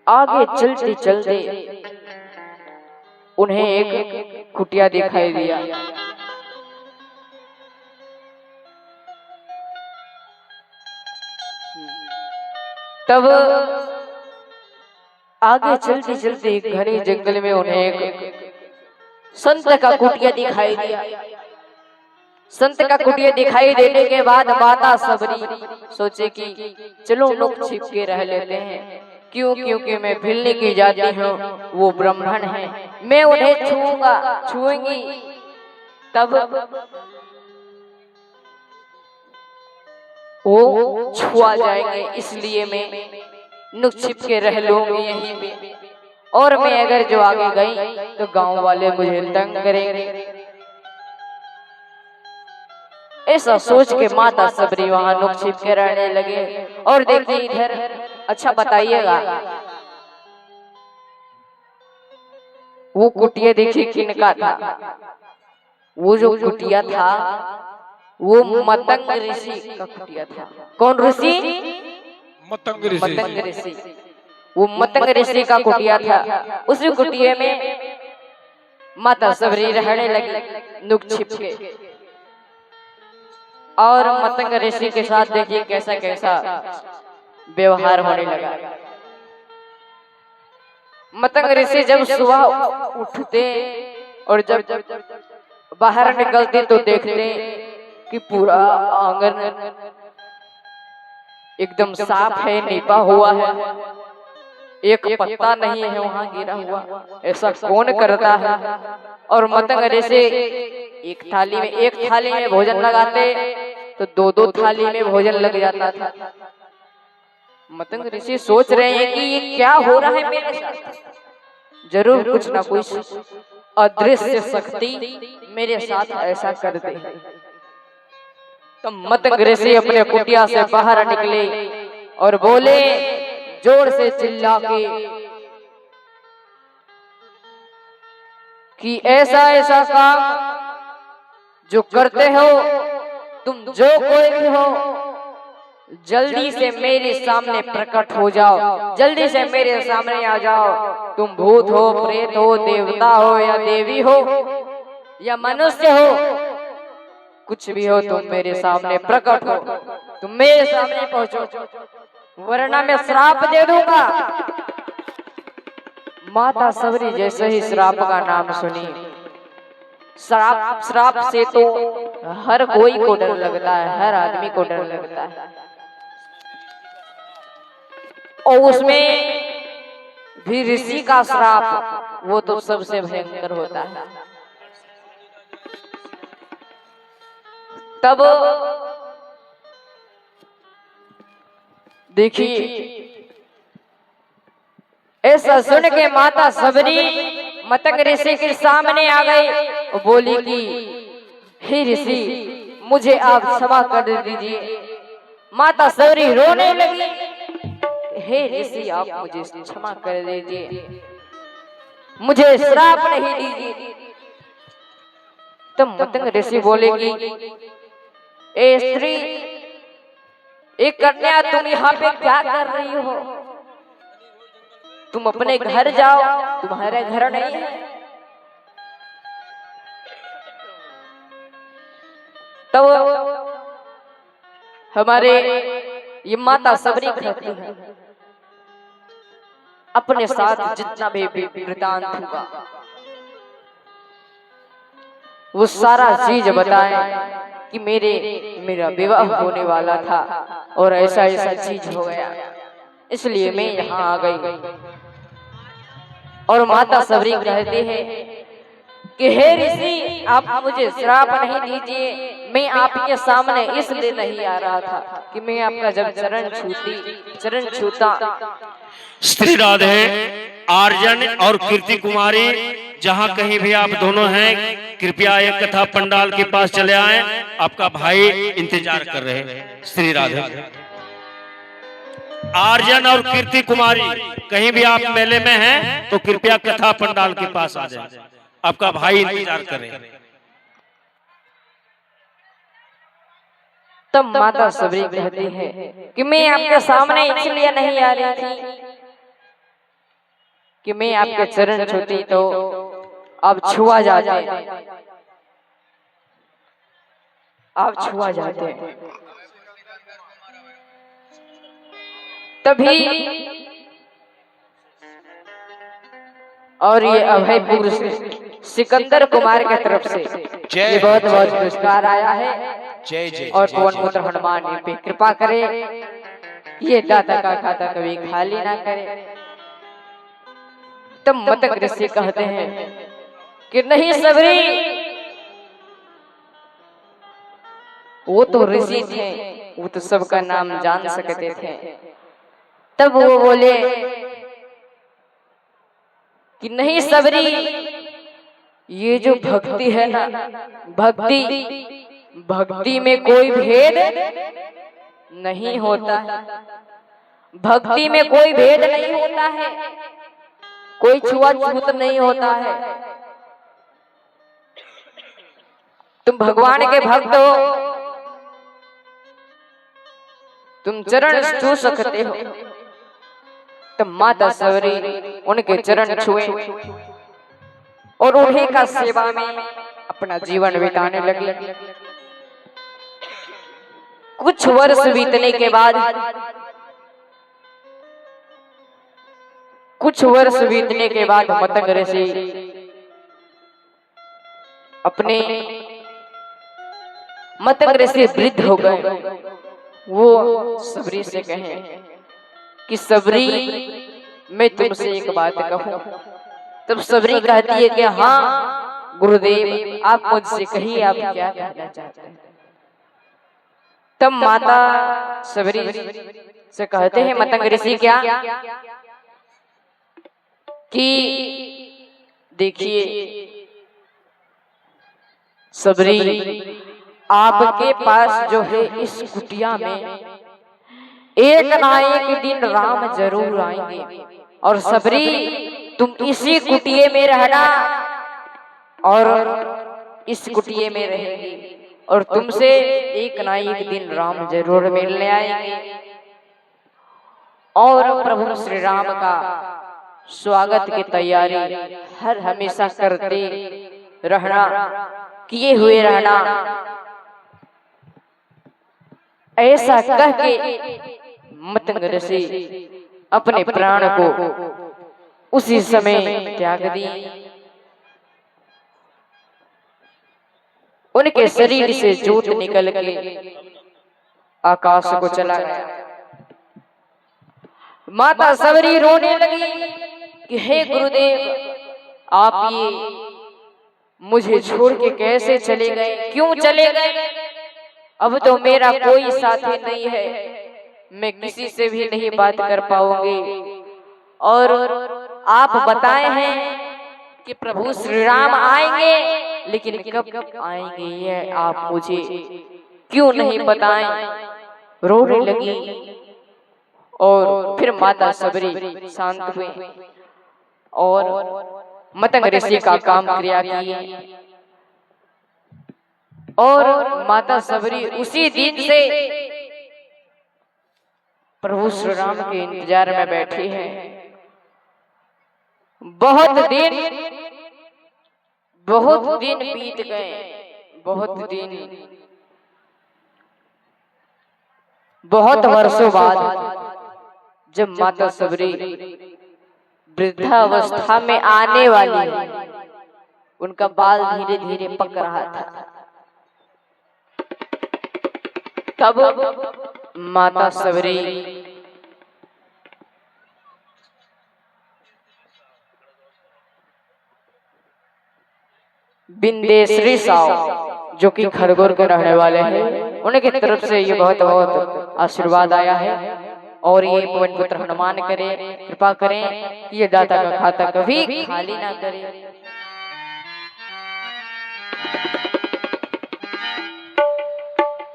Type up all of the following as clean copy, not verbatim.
आगे चलते चलते उन्हें एक कुटिया दिखाई दिया। तब आगे चलते चलते घने जंगल में उन्हें एक संत का कुटिया दिखाई दिया। संत का कुटिया दिखाई देने के बाद माता सबरी सोचे कि चलो लुक छिप के रह लेते हैं, क्योंकि मैं भिलने की जाति हूँ, वो ब्राह्मण है, मैं उन्हें छूऊंगी तब वो छुआ जाएंगे, इसलिए मैं नुक छिप के रह लूंगी यहीं पे, और मैं अगर जो आगे गई तो गांव वाले मुझे तंग करेंगे। ऐसा सोच के माता सबरी वहां नुक छिप के रहने लगे। और देखिए इधर, अच्छा बताइएगा वो कुटिया देखिए किनका था? वो जो कुटिया था वो मतंग ऋषि का कुटिया था। कौन ऋषि? मतंग ऋषि। वो मतंग ऋषि का कुटिया था। उसी कुटिया में माता सबरी रहने लगी नुक छिप के। और मतंग ऋषि के साथ देखिए कैसा कैसा व्यवहार होने लगा। मतंग ऋषि जब सुबह उठते और जब बाहर निकलते तो देखते कि पूरा आंगन एकदम साफ है, नीपा हुआ है, एक पत्ता नहीं है वहां गिरा हुआ। ऐसा कौन करता है? और मतंग ऋषि एक थाली में भोजन लगाते तो दो दो थाली में भोजन लग जाता था। मतंग ऋषि सोच रहे हैं कि ये क्या हो रहा है मेरे साथ? जरूर कुछ ना कुछ अदृश्य शक्ति मेरे साथ ऐसा कर दे। तो मतंग ऋषि अपने कुटिया से बाहर निकले और बोले जोर से चिल्ला के कि ऐसा ऐसा काम जो करते हो तुम, जो कोई भी हो, जल्दी से मेरे सामने प्रकट हो जाओ, जल्दी से मेरे सामने आ जाओ। तुम भूत हो, प्रेत हो, देवता हो या देवी हो या मनुष्य हो, कुछ भी हो, तुम मेरे सामने प्रकट हो, तुम मेरे सामने पहुंचो, वरना मैं श्राप दे दूंगा। माता सबरी जैसे ही श्राप का नाम सुनी, श्राप से तो हर कोई को डर लगता है, हर आदमी को डर लगता है, और उसमें भी ऋषि का श्राप वो तो सबसे भयंकर होता है। तब देखिए ऐसा सुन के माता सबरी मतंग ऋषि के सामने आ गई और बोली कि हे ऋषि, मुझे आप क्षमा कर दीजिए। माता सबरी रोने लगी, हे ऋषि आप मुझे क्षमा कर दीजिए, मुझे श्राप नहीं दीजिए। तो मतंग ऋषि बोले कि ए स्त्री, एक कन्या, तुम यहाँ पे क्या कर रही हो? तुम अपने घर जाओ, तुम्हारा घर नहीं है। तो हमारे ये माता सबरी कहती है अपने साथ जितना भी वृतांत हुआ वो सारा चीज बताएं कि मेरा विवाह होने वाला था और ऐसा ऐसा चीज हो गया, इसलिए मैं यहाँ आ गई। और माता सबरी कहते हैं कि हे ऋषि, आप मुझे श्राप नहीं दीजिए, मैं आपके सामने इसलिए नहीं आ रहा था कि मैं आपका जब चरण छूता। श्री राधे, आर्यन और कीर्ति कुमारी, जहाँ कहीं भी आप दोनों हैं, कृपया एक कथा पंडाल के पास चले आए, आपका भाई इंतजार कर रहे हैं। श्री राधे। आर्यन और कीर्ति कुमारी, कहीं भी आप मेले में हैं तो कृपया कथा पंडाल के पास आ जाए, आपका भाई इंतजार कर रहे हैं। तब माता सबरी कहती है कि मैं आपके सामने इसलिए नहीं आ रही थी कि मैं आपके चरण छूती तो आप छुआ जाते, आप छुआ जाते। तभी और ये अभय पुरुष सिकंदर कुमार की तरफ से ये बहुत बहुत पुरस्कार आया है। जय जय और पवन पुत्र हनुमान इन पे कृपा करे, ये दाता का खाता कभी खाली ना करे। तब मतंग ऋषि कहते हैं कि नहीं सबरी, वो तो ऋषि थे, वो तो सबका नाम जान सकते थे। तब वो बोले कि नहीं सबरी, ये जो भक्ति है ना, भक्ति में कोई भेद नहीं होता है, भक्ति में कोई भेद नहीं होता है, कोई छुआछूत नहीं होता है। तुम भगवान के भक्त हो, तुम चरण छू सकते हो। तब माता सबरी उनके चरण छुए और उन्हीं का सेवा में अपना जीवन बिताने लगे। कुछ वर्ष बीतने के बाद, कुछ वर्ष बीतने के बाद मतंग ऋषि अपने मतंग ऋषि वृद्ध हो गए। वो सबरी से कहे कि सबरी, मैं तुमसे एक बात कहूं। तब सबरी कहती है कि हाँ गुरुदेव, आप मुझसे कहिए, आप क्या कहना चाहते हैं। तब माता सबरी से कहते हैं मतंग ऋषि क्या कि देखिए सबरी, आपके पास जो है इस कुटिया में एक ना एक दिन राम जरूर आएंगे, और सबरी तुम इसी कुटिये में रहना और इस कुटिये में रहेगी, और तुमसे एक ना एक दिन राम जरूर मिलने आएंगे, और प्रभु श्री राम का स्वागत की तैयारी हर हमेशा करते रहना, किए हुए रहना। ऐसा कह के मतंग ऋषि अपने प्राण को उसी समय त्याग दिए। उनके शरीर से ज्योत निकल के आकाश को चला गया। माता सबरी रोने लगी कि हे गुरुदेव, आप ये मुझे छोड़ के कैसे चले गए, क्यों चले गए? अब तो मेरा कोई साथी नहीं है, मैं किसी से भी नहीं बात कर पाऊंगी, और आप बताए हैं कि प्रभु श्री राम आएंगे, लेकिन कब आएंगे ये आप मुझे क्यों नहीं बताएं? रोने लगी। और फिर माता सबरी शांत हुई और मतंग ऋषि का काम क्रिया किए, और माता सबरी उसी दिन से प्रभु श्री राम के इंतजार में बैठी है। बहुत दिन बीत गए, बहुत वर्षों बाद जब माता सबरी वृद्धावस्था में आने वाली है, उनका बाल धीरे धीरे पक रहा था। तब माता सबरी बिंदेश्वरी साव, जो कि खरगोन के रहने वाले हैं, उनकी तरफ से ये बहुत बहुत आशीर्वाद आया है। और ये पवन पुत्र हनुमान करे, कृपा करें कि ये दाता का खाता कभी खाली ना करे।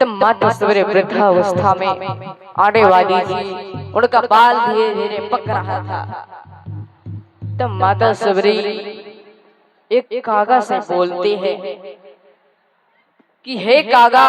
तब माता सबरी वृद्धावस्था में आने वाली थी, उनका बाल धीरे धीरे पक रहा था। तब माता सबरी एक कागा से बोलती है कि हे कागा,